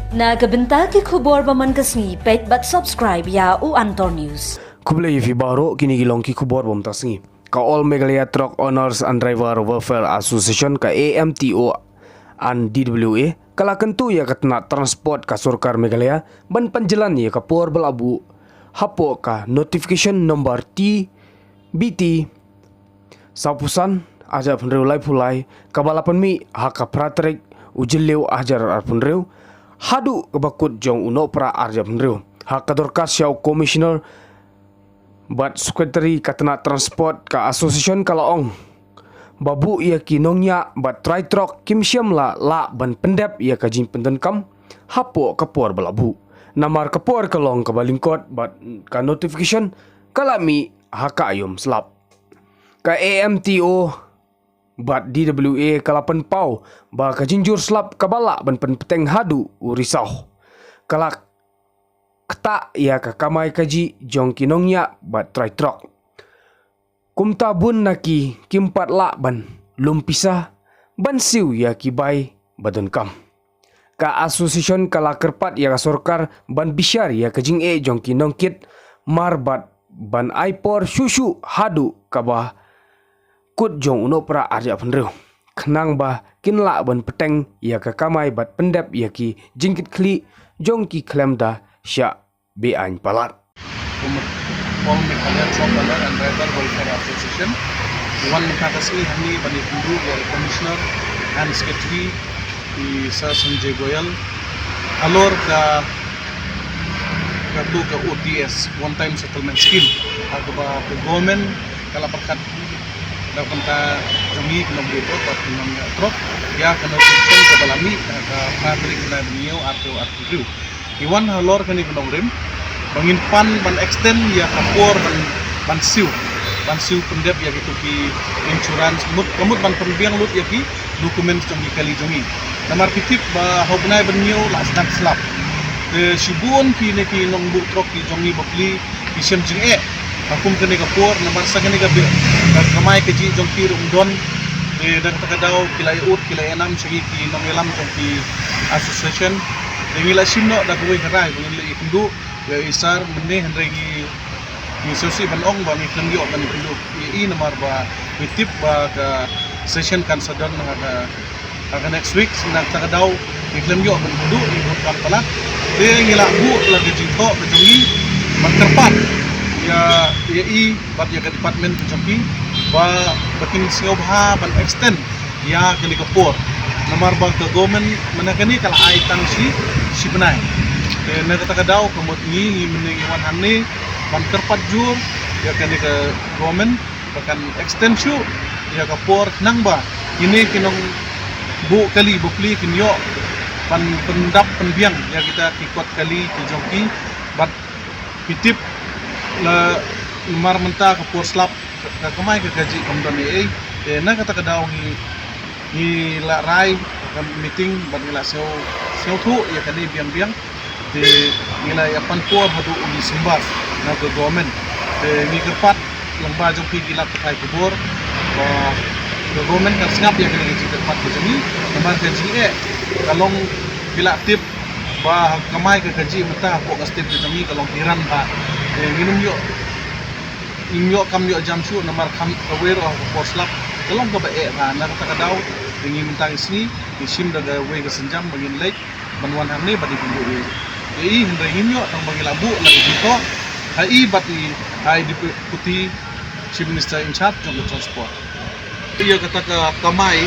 Nagabenta ki khubor baman kasni pet bat subscribe ya u Antor News. Kublai fi baro kini gilong ki khubor bom tasngi. Ka All Meghalaya Truck Owners and Driver Welfare Association ka AMTO and DWA kala kentu ya katna transport ka Surkar Meghalaya ban panjalan ya ka por belabu hapo ka notification number TBT sapusan aja penreu lai pulai kabalapan mi haka pratrek ujileu ajar arpunreu hadu kebakut jong uno pra arja penreu haka dorkas yau commissioner bat sekretari katna transport ka association kalaong babu ia kinongnya bat try truck kim siam la ban pendep ia kajing pendenkam hapo kapor belabu namar kapor kalong kabalingkot bat ka notification kalami haka ayom slap ka AMTO bat DWA kalapan pau ba kajinjur slap kabala ban peteng hadu urisau kalak keta ya ka kamai kaji jong kinongnya bat try truck kumta bun naki kimpat la ban lumpisa ban siu ya kibai badon kam ka association kala kerpat ya ka sorkar ban bisyar ya kajing jong kinongkit marbat ban aipor susu hadu kabah kut jong uno pra arja penreu kenang bah kinla ban peteng ya ka kamai bat pendep ya ki jingkit kli jong ki klemda sya bean palat All Meghalaya Truck Owners and Driver Welfare Association. One Kakasli Hani Bani Kundu, Commissioner and Secretary Sir Sanjay Goyal. Alor ka OTS, One Time Settlement Scheme. Agaba ke government kala perkat dapat ka jami kena beto pat kena truck ya kena section ke balami ka pabrik na niyo atau artidu. Iwan halor kani penongrim bangin pan ban extend ya kapor ban siu pendep ya gitu ki insurance kamut ban penbiang lut ya ki dokumen jongi kali jongi namar pitip ba hobnai benyo last dan slap sibun ki ne ki nong bu trok ki jongi bokli ki sem jing akum kene kapor namar sa kene ka kamai ke ji jongki rumdon dan takadaw kilay ut kilay enam segi ki nong elam jongki association ngila simno da kuwi karai ngila ikundu ya isar mene hendregi ni sosi ban ong ba mi klengyo ban ikundu i namar ba mitip ba ka session kan sadon ka next week sinak takadaw mi klengyo ban ikundu i bukan pala de ngila bu lagi jingko bejongi manterpat ya i bat ya ke department bejongi ba bakin siobha ban extend ya ke kapor namar ba ke government manakani kala ai tang si benai na takadaw kamot ni mening iwan hani ban kerpat jur ya kan ke government bahkan extension ya kapor nang ba ini kinong bu kali bukli kinyo ban pendap penbiang ya kita kikot kali kijongki bat pitip la mar menta kapor slap ka kamai ke gaji kamdon na takadaw ni la rai meeting ban ila seo tu ya kan biang-biang di nilai apan kuah hadu uni sembar na ke government de mi kerpat lomba jong pi gila pakai kubur ke government kan singap ya kena gaji kerpat ke jami namar gaji kalong bila tip ba kamai ke gaji meta ko ka tip ke jami kalong tiran ba minum yo kam yo jam su namar kam aware of poslap kalong ka ba ba na takadaw ingin mentang isni isim daga we ke senjam bagin lek banwan hamne badi kundu hendrengin yo tang bagi labu lagi dito hai bati hai deputy chief minister in charge of transport iya kata ke kamai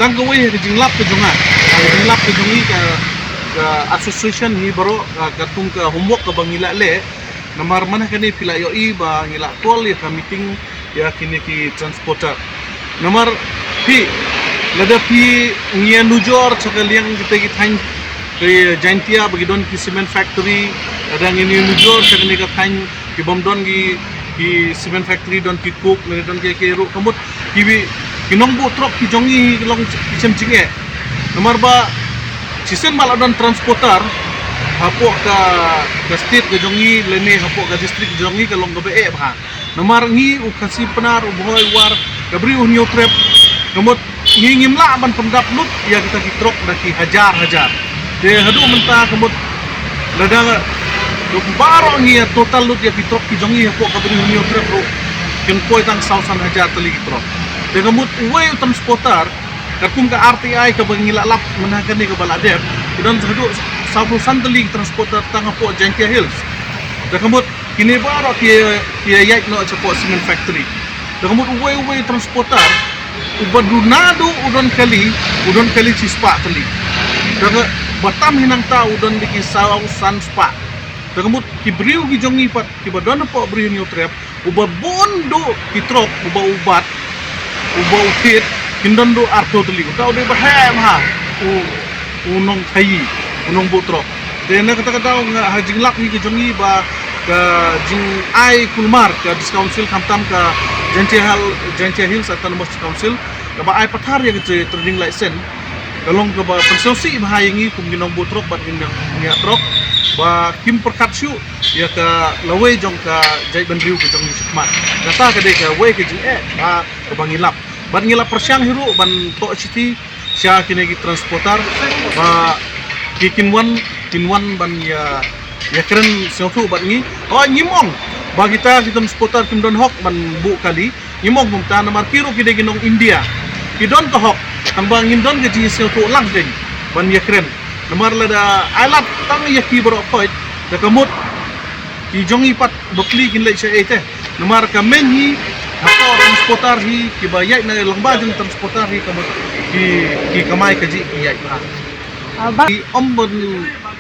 tang gawe ke jinglap ke jonga jinglap ke jongi ke association ni baru katung ke homework ke bangila le namar mana kani pila yo ba ngila tol ya meeting ya kini ki transporter namar pi lada pi ngia nujor sakaliang kita kitang ke Jaintia bagi don ki cement factory adang ini nujor sakani ka tang ki bomdon ki cement factory don ki cook ne don ki ru kamut ki kinong bu truk ki jongi long kisem jinge nomor ba sisen mal don transporter hapo ka state ke jongi lene hapo ka district jongi ka long gabe ba nomor ngi u kasi penar u boy war gabri u new trap nomor ngingim la ban pendap lut ya kita ki truk daki hajar de hadu mentah kemut ladang baro ngi total lut ya kitrok ki jongi ko kabri hunio trep ro ken koi tang sausan hajar tali kitrok de kemut uwe transportar kakum ka RTI ka bangila lap menakan ni ka baladep dan hadu sabu santali transportar tang po Gentia Hills de kemut kini baro ki yait no cepo cement factory de kemut uwe transportar ubadunado udon kali cispa tali daga batam hinang ta udon biki saw san spa daga mut kibriu gi jongi pat kibadon po briu ni trap uba bondo kitrok ubat utit hindon do arto tali ka ude bahem ha unong thai unong butrok dena kata nga hajing lak ni gi jongi ba ka jing ai kulmar ka council kamtam ka Gentia Hills Autonomous Council ka ba ai pathar ya ge trading license kalong ka ba pensosi bahayangi kum ginong butrok bat ginong niat trok ba kim perkat syu ya ka lawe jong ka jai bandriu ke jong sukmat kata ka de ka we ke jing ba ka bangilap ban ngilap persyang hiru ban to city sya kine gi transportar ba kinwan ban ya keren seotu bat ngi nyimong ba kita transportar kim don hok ban bu kali nyimong mum ta namar kiro kide ginong India kidon ka hok ang bangin don ke jing sel to lang ding ban ya kren namar lada alat tang ya ki bro point da kamut ki jongi pat bokli kin lai sai te namar ka men hi ako transportar hi ki bayai na lang ba jeng transportar hi kamut ki kamai ka ji ki yai ba ki om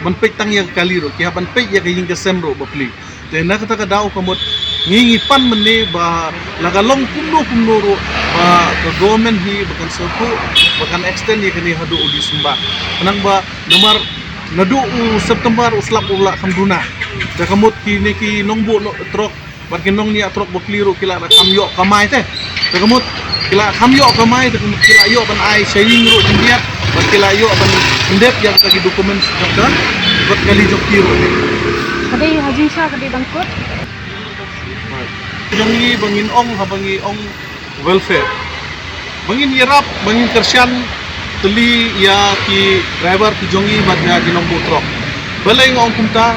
ban pek tang ya kali ro ki ban pek ya ka jing ka semro bokli te na kata ka daw kamut ngingi pan mene ba lagalong kumno ro ba government hi bakan sopo bakan extend ya kini hadu udi sumba nang ba nomor nadu September uslap ula kamduna da kamut kini ki nongbo no trok bat kinong ni trok bokliru kila na kamyo kamai te da kamut kila kamyo kamai da kamut kila yo ban ai sharing ro india bat kila yo ban indep yang tagi dokumen sudah bat kali jokiro kadai hajing sa kadai bangkot jangi bangin ong welfare bangin irap bangin kersian teli ya ki driver ki jongi batnya ginong butrok balai ngong kumta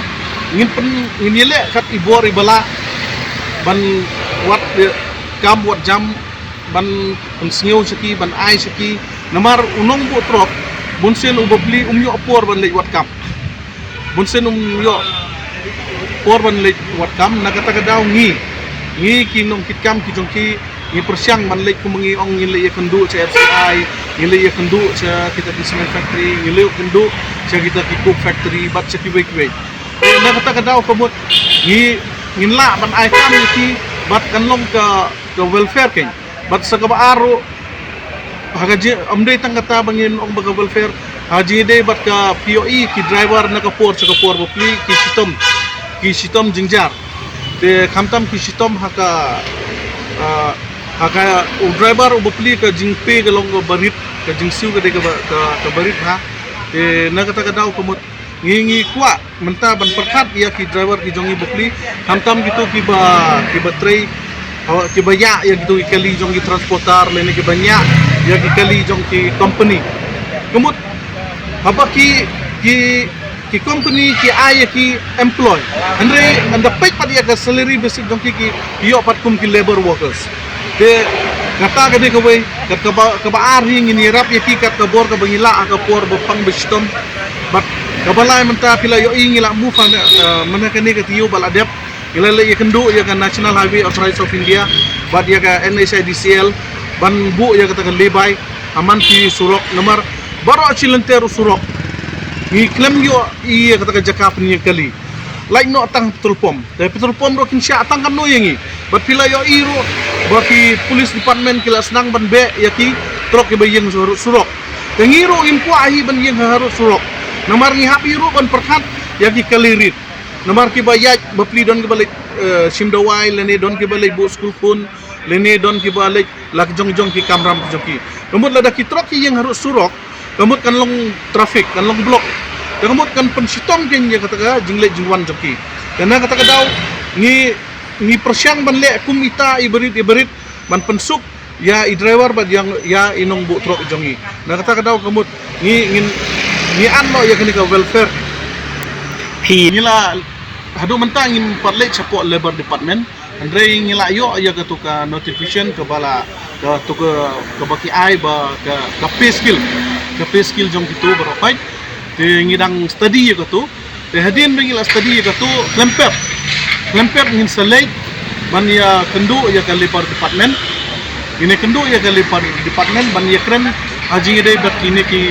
ngin pen ngile kat ibor ibala ban wat kam wat jam ban pensnyo seki ban ai seki namar unong butrok bunsen ubabli umyo apor ban le wat kam bunsen umyo por ban le wat kam nakata kadaw ngi kinong kitkam ki jongki ni persyang man lek kumengi ong ngile ya kendu cha FCI ngile ya kendu cha kita di cement factory ngile kendu cha kita di cook factory bat cha kiwe na kata kadaw kamut nginla ban ai kam ki bat kanlong ka welfare ken bat sa kabaaro hagaji amdei tang kata bangin ong baga welfare haji de bat ka POE ki driver na ka por bokli ki sitom jingjar de kamtam ki sitom haka driver ubapli ka jingpe ka long barit ka jingsiu ka de ka barit ha de na kata kadaw kamut ngingi kwa menta ban perkat ya ki driver ki jongi bukli kamtam gitu ki ba tray ki baya ya gitu kali jongi transportar lene ki banyak ya ki kali jongi company kamut apa ki company ki ay ki employ andre pay pat ya ka salary basic jongi ki yo pat kum ki labor workers de kata ka de ka way kat ka ba arhi ngini rap ya ki kat ka bor ka bangila ka por bo pang bestom but kabalay menta pila yo ingila mu fan mana kani ka tiyo baladep ilale ya kendu ya kan National Highway Authority of India but ya ka NHIDCL ban bu ya kata lebay aman ki surok nomor baro chilentero surok ni klem yo iya kata jakap ni kali like no tang petrol pom ro kin sya tang kan no yengi but pila yo iro baki police department kila senang ban be ya ki trok ke bayeng surok ngiro impo ahi ban yeng harus surok nomor ni hapi ro ban perkat ya ki kalirit nomor ki bayat bapli don ke balik simdawai lene don ke balik bu school pun lene don ke balik lak jong ki kamram joki kemudian lada ki trok ki yang harus surok kemudian kan long traffic kan long blok kemudian kan pensitong ken ya kata jingle jingwan joki karena kata daw ni persyang ban le kumita iberit ban pensuk ya i driver bad yang ya inong bu trok jongi nah kata daw kemudian ngin ni lo ya kini ka welfare ngila hadu mentang ngin parle chapo labor department andre ngila yo ya ka tu ka notification ke bala ka tu ke baki ai ba ka pay skill jong kitu beropai te ngidang study ya ka tu te hadin ngila study ya ka tu klempep ngin select ban ya kendu ya ka labor department ini kendu ya ka labor department ban ya kren haji dai bat kini ki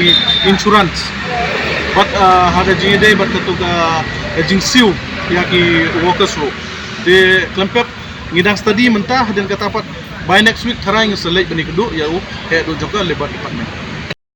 insurance but hada jingi dai bat tu ka jing siu ya ki workers ro de klempep ngidang study mentah dan kata pat by next week tharang select bani kedu ya he do joka labor department